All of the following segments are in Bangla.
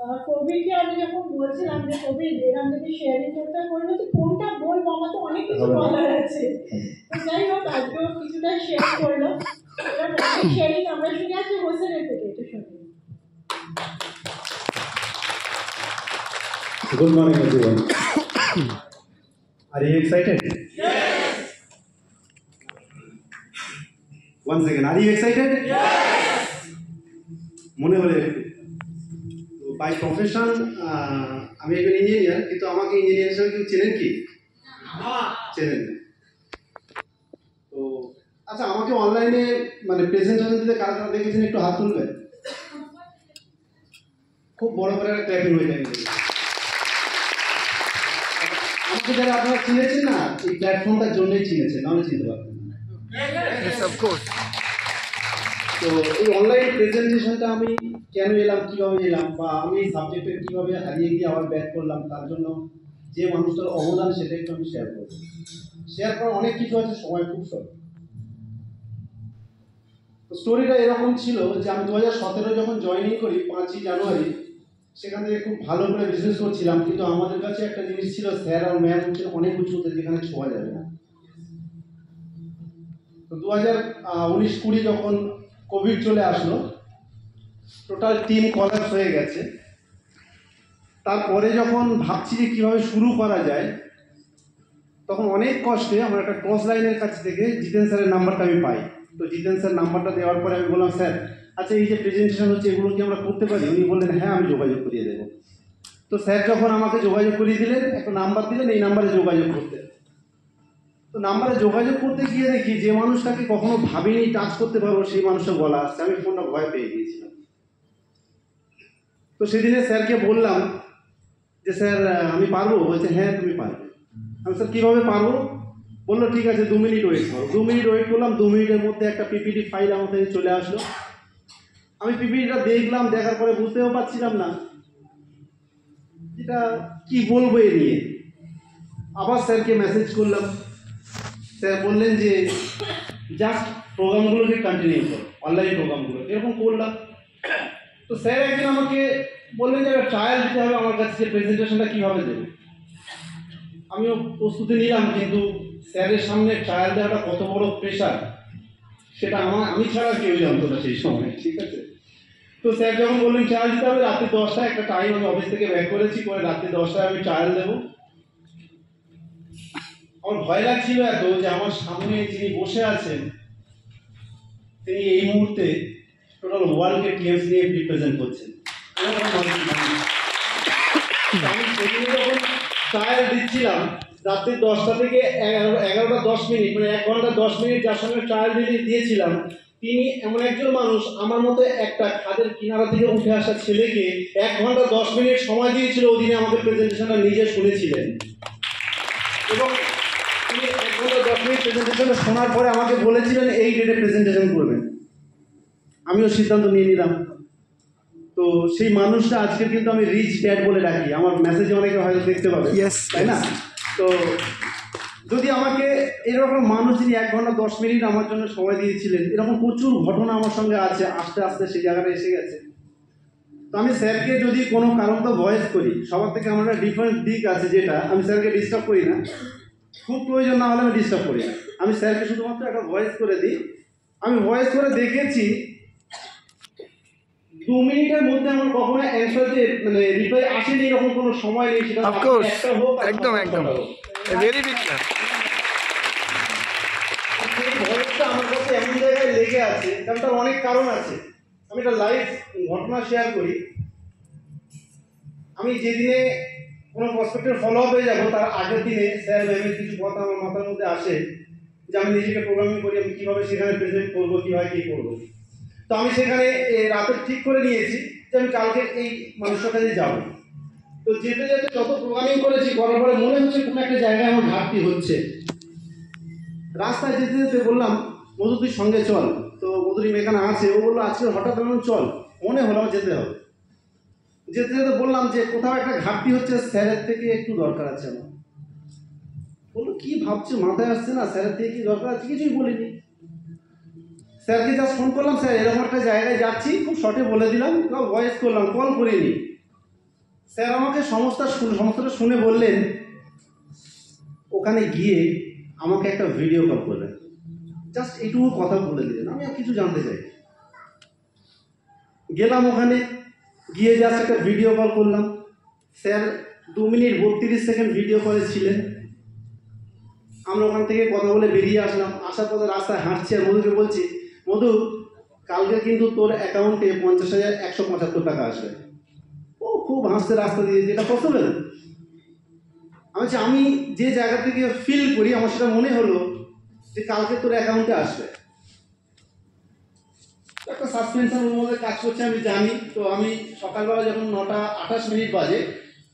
কোভিডকে আমি যখন বলছিলাম যে কোভিড এরকম যদি শেয়ারিং করতে করলে তো কোনটা বলবো, আমার তো অনেক কিছু বলার আছে। যাই হোক, আজকেও কিছুটা শেয়ার করলো। এরকম অনেক শেয়ারিং আমরা শুনে আছি হোসেনের থেকে, একটু শুনি। Good morning, everyone. Are you excited? Yes. One second. Are you excited? Yes. মনে হলে বাই প্রফেশন আমি একজন ইঞ্জিনিয়ার, কিন্তু আমাকে ইঞ্জিনিয়ার হিসেবে কেউ চেনেন কি? চেনেন না। তো আচ্ছা, আমাকে অনলাইনে মানে প্রেজেন্টেশন দিতে কারা কারা দেখেছেন একটু হাত তুলবেন। খুব বড় করে একটা ক্ল্যাপিং হয়ে যায়। আমাকে যারা আপনারা চিনেছেন না, এই প্ল্যাটফর্মটার জন্যই চিনেছেন, নাহলে চিনতে পারবেন। তো এই অনলাইন প্রেজেন্টেশনটা আমি কেন এলাম, কীভাবে এলাম, বা আমি সাবজেক্টে কীভাবে হারিয়ে গিয়ে আবার ব্যাক করলাম, তার জন্য যে মানুষটার অবদান সেটা একটু আমি শেয়ার করবো। শেয়ার করার অনেক কিছু আছে, সময় খুব শর্ট। তো স্টোরিটা এরকম ছিল যে আমি 2017 যখন জয়েনিং করি 5ই জানুয়ারি, সেখান থেকে খুব ভালো করে বিজনেস করছিলাম, কিন্তু আমাদের কাছে একটা জিনিস ছিল, স্যার আর ম্যাম হচ্ছেন অনেক উঁচুতে, যেখানে ছোঁয়া যাবে না। তো 2019-20 যখন কোভিড চলে আসলো, টোটাল টিম কলাপস হয়ে গেছে। তারপরে যখন ভাবছি যে কীভাবে শুরু করা যায়, তখন অনেক কষ্টে আমার একটা ক্রস লাইনের কাছ থেকে জিতেন স্যারের নাম্বারটা আমি পাই। তো জিতেন স্যার নাম্বারটা দেওয়ার পরে আমি বললাম, স্যার আচ্ছা এই যে প্রেজেন্টেশন হচ্ছে এগুলো কি আমরা করতে পারি? উনি বললেন, হ্যাঁ আমি যোগাযোগ করিয়ে দেবো। তো স্যার যখন আমাকে যোগাযোগ করিয়ে দিলেন, একটা নাম্বার দিলেন, এই নাম্বারে যোগাযোগ করতে। তো নাম্বারে যোগাযোগ করতে গিয়ে দেখি যে মানুষটাকে কখনো ভাবিনি টাচ করতে পারবো, সেই মানুষটা বলা আসছে। আমি ফোনটা ভয় পেয়ে গিয়েছিলাম। তো সেদিনে স্যারকে বললাম যে স্যার আমি পারবো? বলছে হ্যাঁ তুমি পারবে। আমি স্যার কীভাবে পারবো? বললো ঠিক আছে 2 মিনিট ওয়েট করো। 2 মিনিট ওয়েট করলাম। 2 মিনিটের মধ্যে একটা পিপিটি ফাইল আমার কাছে চলে আসলো। আমি পিপিটিটা দেখলাম, দেখার পরে বুঝতেও পারছিলাম না এটা কি বলবো এ নিয়ে। আবার স্যারকে মেসেজ করলাম। স্যার বললেন যে জাস্ট প্রোগ্রামগুলোকে কন্টিনিউ করো, অনলাইন প্রোগ্রামগুলো। এরকম করলাম। তো স্যার একদিন আমাকে বললেন যে একটা ট্রায়াল দিতে হবে আমার কাছে, যে প্রেজেন্টেশনটা কীভাবে দেবো। আমিও প্রস্তুতি নিলাম, কিন্তু স্যারের সামনে ট্রায়াল দেওয়াটা কত বড় প্রেশার সেটা আমি ছাড়া কেউ জানতো না সেই সময়, ঠিক আছে। তো স্যার যখন বললেন ট্রায়াল দিতে হবে, রাত্রি 10টায় একটা টাইম আমি অফিস থেকে ব্যাক করেছি, করে রাত্রি 10টায় আমি ট্রায়াল দেবো। আমার ভয় লাগছিল এত যে আমার সামনে যিনি বসে আছেন তিনি এই মুহূর্তে টোটাল ওয়ার্ল্ডকে টিএমসি নিয়ে রিপ্রেজেন্ট করছেন। আমি সেদিন যখন ট্রায়াল দিচ্ছিলাম, রাত্রি 10টা থেকে 11টা 10 মিনিট, মানে 1 ঘন্টা 10 মিনিট যার সঙ্গে ট্রায়াল দিয়েছিলাম, তিনি এমন একজন মানুষ, আমার মতো একটা খাদের কিনারা থেকে উঠে আসা ছেলেকে 1 ঘন্টা 10 মিনিট সময় দিয়েছিল। ওই দিনে আমাদের প্রেজেন্টেশনটা নিজে শুনেছিলেন, এবং তিনি 1 ঘন্টা 10 মিনিট প্রেজেন্টেশনটা শোনার পরে আমাকে বলেছিলেন এই ডেটে প্রেজেন্টেশন করবেন। আমিও সিদ্ধান্ত নিয়ে নিলাম। তো সেই মানুষটা আজকে কিন্তু আমি রিচ ড্যাড বলে ডাকি। আমার মেসেজে অনেকে হয়তো দেখতে পাবে, তাই না? তো যদি আমাকে এরকম মানুষ, যিনি 1 ঘন্টা 10 মিনিট আমার জন্য সময় দিয়েছিলেন, এরকম প্রচুর ঘটনা আমার সঙ্গে আছে। আস্তে আস্তে সেই জায়গাটা এসে গেছে। তো আমি স্যারকে যদি কোনো কারণ তো ভয়েস করি, সবার থেকে আমার একটা ডিফারেন্ট দিক আছে, যেটা আমি স্যারকে ডিস্টার্ব করি না। খুব প্রয়োজন না হলে আমি ডিস্টার্ব করি না। আমি স্যারকে শুধুমাত্র একটা ভয়েস করে দিই। আমি ভয়েস করে দেখেছি 2 মিনিটের মধ্যে আমার কখনো অ্যান্সার যে মানে রিপ্লাই আসেনি, এরকম কোনো সময় নেই। সেটা একটা হোক, একদম ভেরি বিগ না। এই ভয়েসটা আমার কাছে এমন জায়গায় লেগে আছে, কারণ তার অনেক কারণ আছে। আমি একটা লাইভ ঘটনা শেয়ার করি। আমি যেদিনে কোনো প্রসপেক্টের ফলো আপ হয়ে যাবো, তার আগের দিনে স্যার ম্যামের কিছু কথা আমার মাথার মধ্যে আসে যে আমি নিজেকে প্রোগ্রামিং করি, আমি কীভাবে সেখানে প্রেজেন্ট করবো, কীভাবে কী করবো। তো আমি সেখানে রাতে ঠিক করে নিয়েছি যে আমি কালকে এই মানুষটার কাছে যাবো। তো যেতে যেতে যত প্রোগ্রামিং করেছি, করার পরে মনে হচ্ছে কোনো একটা জায়গায় আমার ঘাটতি হচ্ছে। রাস্তায় যেতে যেতে বললাম, মধু তুই সঙ্গে চল। তো মধুরিম এখানে আছে, ও বললো আজকে হঠাৎ বললাম চল। মনে হলো আমার যেতে হবে। যেতে যেতে বললাম যে কোথাও একটা ঘাটতি হচ্ছে, স্যারের থেকে একটু দরকার আছে আমার। বললো কি ভাবছো, মাথায় আসছে না স্যারের থেকে কি দরকার আছে? কিছুই বলিনি। স্যারকে জাস্ট ফোন করলাম, স্যার এরকম একটা জায়গায় যাচ্ছি, খুব শর্টে বলে দিলাম, ভয়েস করলাম, কল করিনি। স্যার আমাকে সমস্তটা শুনে বললেন, ওখানে গিয়ে আমাকে একটা ভিডিও কল করলেন, জাস্ট এইটুকু কথা বলে দিলেন, আমি আর কিছু জানতে চাই। গেলাম ওখানে, গিয়ে জাস্ট একটা ভিডিও কল করলাম। স্যার 2 মিনিট 32 সেকেন্ড ভিডিও কলে ছিলেন। আমরা ওখান থেকে কথা বলে বেরিয়ে আসলাম। আসার পথে রাস্তায় হাঁটছি আর মধুকে বলছি, মধু কালকে কিন্তু তোর অ্যাকাউন্টে 50,175 টাকা আসবে। ও খুব হাসতে রাস্তা দিয়ে, যেটা পসিবল। আমি যে জায়গা থেকে ফিল করি, আমার সেটা মনে হলো যে কালকে তোর অ্যাকাউন্টে আসবে। একটা সাসপেনশনের মধ্যে কাজ করছে আমি জানি। তো আমি সকালবেলা যখন 9:28 বাজে,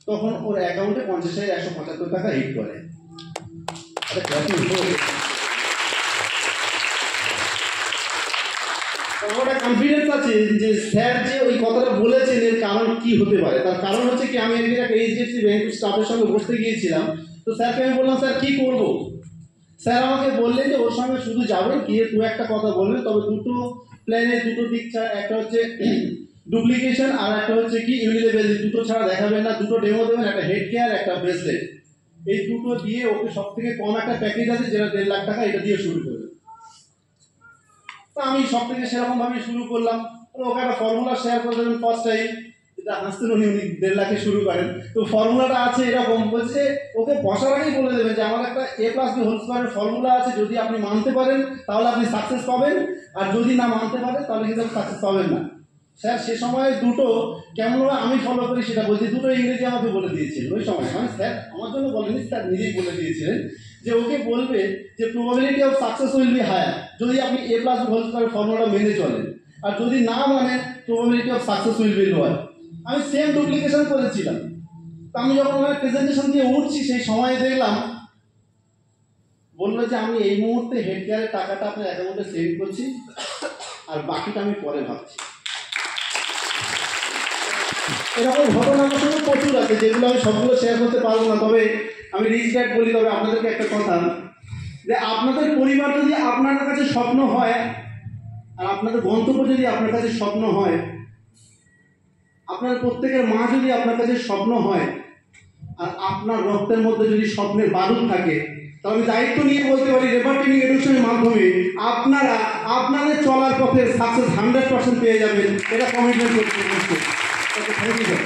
তখন ওর অ্যাকাউন্টে 50,175 টাকা হিট করে। আমার একটা কনফিডেন্স আছে যে স্যার যে ওই কথাটা বলেছেন এর কারণ কি হতে পারে। তার কারণ হচ্ছে কি, আমি একদিন একটা HDFC ব্যাংক স্টাফের সঙ্গে বসতে গিয়েছিলাম। তো স্যারকে আমি বললাম, স্যার কি করব? স্যার আমাকে বললেন যে ওর সঙ্গে শুধু যাবেন, গিয়ে 2-1টা কথা বলবেন, তবে দুটো প্ল্যানের দুটো দিক ছাড়া, একটা হচ্ছে ডুপ্লিকেশন আর একটা হচ্ছে কি ইউনিলেভেল, দুটো ছাড়া দেখাবেন না। দুটো ডেমো দেবেন, একটা হেড কেয়ার, একটা ব্রেসলেট। এই দুটো দিয়ে ওকে সব থেকে কম একটা প্যাকেজ আছে যেটা 1.5 লাখ টাকা, এটা দিয়ে শুরু করবে। তো আমি সব থেকে সেরকম ভাবে শুরু করলাম। ওকে একটা ফর্মুলা শেয়ার করে দেবেন ফার্স্ট টাইম, এটা হাসতেন উনি 1.5 লাখে শুরু করেন। তো ফর্মুলাটা আছে এরকম, বলছে ওকে বসার আগেই বলে দেবেন যে আমার একটা A+B² ফর্মুলা আছে, যদি আপনি মানতে পারেন তাহলে আপনি সাকসেস পাবেন, আর যদি না মানতে পারেন তাহলে কিন্তু আপনি সাকসেস পাবেন না। স্যার সে সময় দুটো কেমনভাবে আমি ফলো করি সেটা বলছি। দুটো ইংরেজি আমাকে বলে দিয়েছিলেন ওই সময়, মানে স্যার আমার জন্য বলেনি, স্যার নিজেই বলে দিয়েছিলেন যে ওকে বলবে যে probability of success will be higher যদি আপনি A+B² ফর্মুলাটা মেনে চলেন, আর যদি না মানেন probability of success will B lower. আমি সেম ডুপ্লিকেশন করেছিলাম। তো আমি যখন ওনার প্রেজেন্টেশন দিয়ে উঠছি, সেই সময় দেখলাম বললো যে আমি এই মুহূর্তে হেড কেয়ারের টাকাটা আপনার অ্যাকাউন্টে সেভ করছি, আর বাকিটা আমি পরে ভাবছি। এরকম ঘটনা আমার সঙ্গে প্রচুর আছে, যেগুলো আমি সবগুলো শেয়ার করতে পারবো না। তবে আমি রিচ ড্যাড বলি, তবে আপনাদেরকে একটা কথা, যে আপনাদের পরিবার যদি আপনার কাছে স্বপ্ন হয়, আর আপনাদের গন্তব্য যদি আপনার কাছে স্বপ্ন হয়, আপনার প্রত্যেকের মা যদি আপনার কাছে স্বপ্ন হয়, আর আপনার রক্তের মধ্যে যদি স্বপ্নের বারুদ থাকে, তাহলে আমি দায়িত্ব নিয়ে বলতে পারি রেফার ট্রেনিং এডুকেশনের মাধ্যমে আপনারা আপনাদের চলার পথে সাকসেস 100% পেয়ে যাবেন। এটা কমিটমেন্ট করতে। Thank you sir.